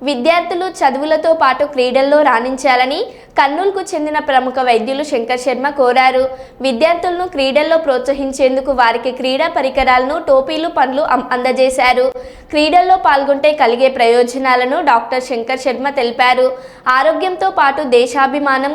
విద్యార్థులు చదువులతో పాటు క్రీడల్లో రాణించాలని కర్నూలుకు చెందిన ప్రముఖ వైద్యులు శంకర్ శర్మ కోరారు. విద్యార్థులను క్రీడల్లో ప్రోత్సహించేందుకు వారికి క్రీడా పరికరాలను, టోపీలు, పండ్లు అందజేశారు. క్రీడల్లో పాల్గొంటే కలిగే ప్రయోజనాలను డాక్టర్ శంకర్ శర్మ తెలిపారు. ఆరోగ్యంతో పాటు దేశాభిమానం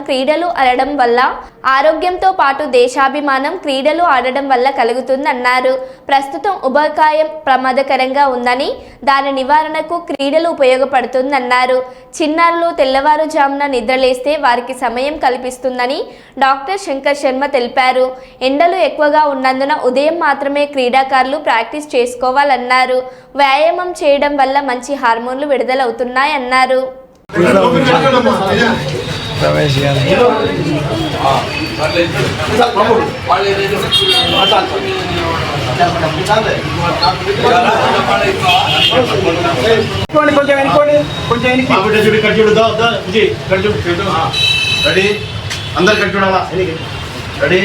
క్రీడలు ఆడడం వల్ల కలుగుతుందన్నారు. ప్రస్తుతం ఉబకాయం ప్రమాదకరంగా ఉందని, దాని నివారణకు క్రీడలు ఉపయోగపడుతుందన్నారు. చిన్నారులు తెల్లవారుజామున నిద్రలేస్తే వారికి సమయం కల్పిస్తుందని డాక్టర్ శంకర్ శర్మ తెలిపారు. ఎండలు ఎక్కువగా ఉన్నందున ఉదయం మాత్రమే క్రీడాకారులు ప్రాక్టీస్ చేసుకోవాలన్నారు. వ్యాయామం చేయడం వల్ల మంచి హార్మోన్లు విడుదలవుతున్నాయన్నారు. రెడీ అందరు కట్ చూడాలా రెడీ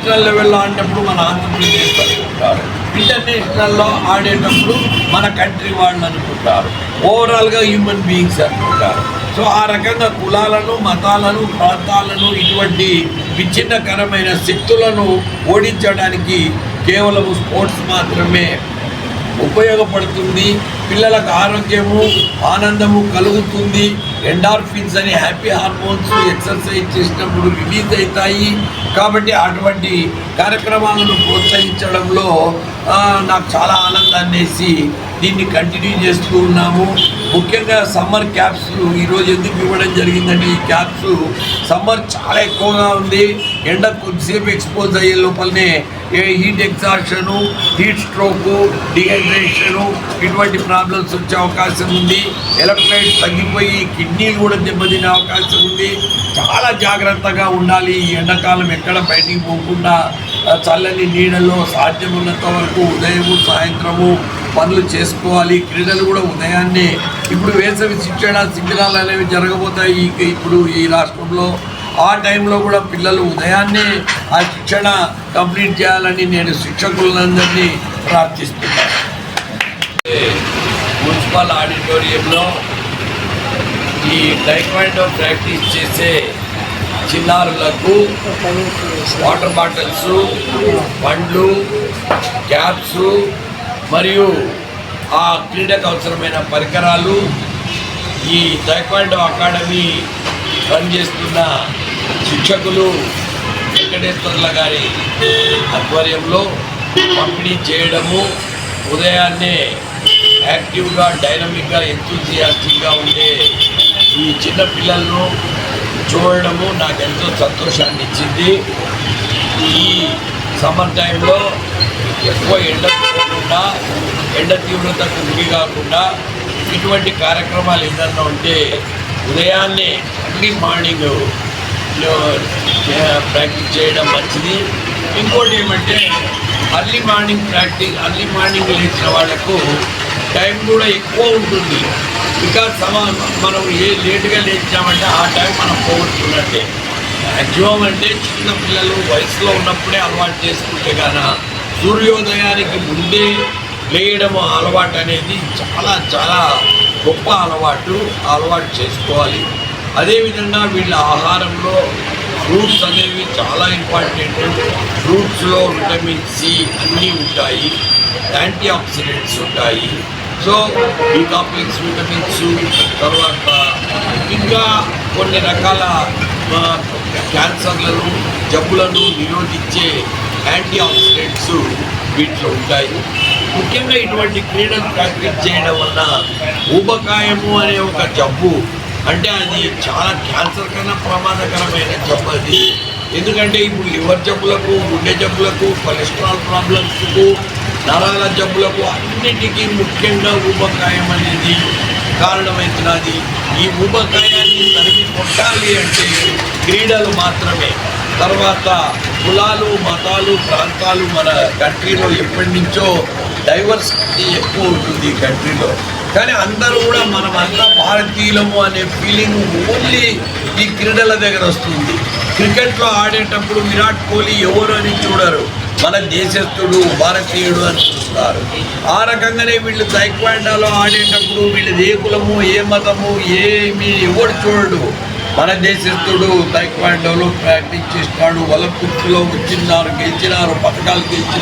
నేషనల్ లెవెల్లో ఆడినప్పుడు మన ఆంధ్రప్రదేశ్ అనుకుంటారు, ఇంటర్నేషనల్లో ఆడేటప్పుడు మన కంట్రీ వాళ్ళు అనుకుంటారు, ఓవరాల్గా హ్యూమన్ బీయింగ్స్ అనుకుంటారు. సో ఆ రకంగా కులాలను, మతాలను, ప్రాంతాలను, ఇటువంటి విచ్ఛిన్నకరమైన శక్తులను ఓడించడానికి కేవలం స్పోర్ట్స్ మాత్రమే ఉపయోగపడుతుంది. పిల్లలకు ఆరోగ్యము, ఆనందము కలుగుతుంది. ఎండార్ఫిన్స్ అని హ్యాపీ హార్మోన్స్ ఎక్సర్సైజ్ చేసినప్పుడు రిలీజ్ అవుతాయి. కాబట్టి అటువంటి కార్యక్రమాలను ప్రోత్సహించడంలో నాకు చాలా ఆనందాన్ని వేసి దీన్ని కంటిన్యూ చేస్తూ ఉన్నాము. ముఖ్యంగా సమ్మర్ క్యాప్స్ ఈరోజు ఎందుకు ఇవ్వడం జరిగిందంటే, ఈ క్యాప్స్ సమ్మర్ చాలా ఎక్కువగా ఉంది. ఎండ కొద్దిసేపు ఎక్స్పోజ్ అయ్యే లోపలనే హీట్ ఎగ్జాస్షను, హీట్ స్ట్రోకు, డిహైడ్రేషను ఇటువంటి ప్రాబ్లమ్స్ వచ్చే అవకాశం ఉంది. ఎలక్ట్రోలైట్స్ తగ్గిపోయి కిడ్నీలు కూడా దెబ్బతినే అవకాశం ఉంది. చాలా జాగ్రత్తగా ఉండాలి. ఈ ఎండాకాలం ఎక్కడ బయటికి పోకుండా చల్లని నీడలో సాధ్యమున్నంత వరకు ఉదయము, సాయంత్రము పనులు చేసుకోవాలి. క్రీడలు కూడా ఉదయాన్నే, ఇప్పుడు వేసవి శిక్షణాలు అనేవి జరగబోతాయి ఇప్పుడు ఈ రాష్ట్రంలో. ఆ టైంలో కూడా పిల్లలు ఉదయాన్నే ఆ శిక్షణ కంప్లీట్ చేయాలని నేను శిక్షకులందరినీ ప్రార్థిస్తున్నాను. మున్సిపల్ ఆడిటోరియంలో ఈ టైక్వాండో ప్రాక్టీస్ చేసే చిన్నారులకు వాటర్ బాటిల్స్, పండ్లు, క్యాప్స్ మరియు ఆ క్రీడకు అవసరమైన పరికరాలు ఈ టైక్వాండో అకాడమీ పనిచేస్తున్న శిక్షకులు వెంకటేశ్వర్ల గారి ఆధ్వర్యంలో పంపిణీ చేయడము, ఉదయాన్నే యాక్టివ్గా, డైనమిక్గా, ఎంతూజియాస్టిక్గా ఉండే ఈ చిన్న పిల్లలను చూడడము నాకు ఎంతో సంతోషాన్ని ఇచ్చింది. ఈ సమ్మర్ టైంలో ఎక్కువ ఎండ పోకుండా, ఎండ తీవ్రతకు గురి కాకుండా ఇటువంటి కార్యక్రమాలు ఏదన్నా ఉంటే ఉదయాన్నే అర్లీ మార్నింగ్ ప్రాక్టీస్ చేయడం మంచిది. ఇంకోటి ఏమంటే అర్లీ మార్నింగ్ లేచిన వాళ్ళకు టైం కూడా ఎక్కువ ఉంటుంది. ఇంకా మనం లేటుగా లేచామంటే ఆ టైం మనం పోగొట్టుకున్నట్టే. మ్యాక్సిమం అంటే చిన్న పిల్లలు వయసులో ఉన్నప్పుడే అలవాటు చేసుకుంటే కానీ సూర్యోదయానికి ముందే లేయడం అలవాటు అనేది చాలా చాలా గొప్ప అలవాటు. అలవాటు చేసుకోవాలి. అదేవిధంగా వీళ్ళ ఆహారంలో ఫ్రూట్స్ అనేవి చాలా ఇంపార్టెంట్. ఫ్రూట్స్లో విటమిన్ సి అన్నీ ఉంటాయి, యాంటీ ఆక్సిడెంట్స్ ఉంటాయి. సో బి కాంప్లెక్స్ విటమిన్స్, తర్వాత ఇంకా కొన్ని రకాల క్యాన్సర్లను, జబ్బులను నిరోధించే యాంటీ ఆక్సిడెంట్స్ వీటిలో ఉంటాయి. ముఖ్యంగా ఇటువంటి క్రీడలు ప్రాక్టీస్ చేయడం వల్ల ఊబకాయము అనే ఒక జబ్బు, అంటే అది చాలా క్యాన్సర్ కన్నా ప్రమాదకరమైన జబ్బు అది. ఎందుకంటే ఇప్పుడు లివర్ జబ్బులకు, గుండె జబ్బులకు, కొలెస్ట్రాల్ ప్రాబ్లమ్స్కు, నరాల జబ్బులకు అన్నిటికీ ముఖ్యంగా ఊబకాయం అనేది కారణమవుతున్నది. ఈ ఊబకాయాన్ని తరిమి కొట్టాలి అంటే క్రీడలు మాత్రమే. తర్వాత కులాలు, మతాలు, ప్రాంతాలు మన కంట్రీలో ఎప్పటి నుంచో డైవర్సిటీ ఎక్కువ ఉంటుంది ఈ కంట్రీలో. కానీ అందరూ కూడా మనమంతా భారతీయులము అనే ఫీలింగ్ ఓన్లీ ఈ క్రీడల దగ్గర వస్తుంది. క్రికెట్లో ఆడేటప్పుడు విరాట్ కోహ్లీ ఎవరు అని చూడరు, మన దేశస్థుడు భారతీయుడు అని చూస్తారు. ఆ రకంగానే వీళ్ళు తైక్వాండోలో ఆడేటప్పుడు వీళ్ళది ఏ కులము ఏ మతము ఏమి ఎవరు చూడడు, మన దేశస్థుడు తైక్వాండోలో ప్రాక్టీస్ చేసినాడు, ఒలింపిక్స్లో వచ్చినారు, గెలిచినారు, పథకాలు గెలిచినారు.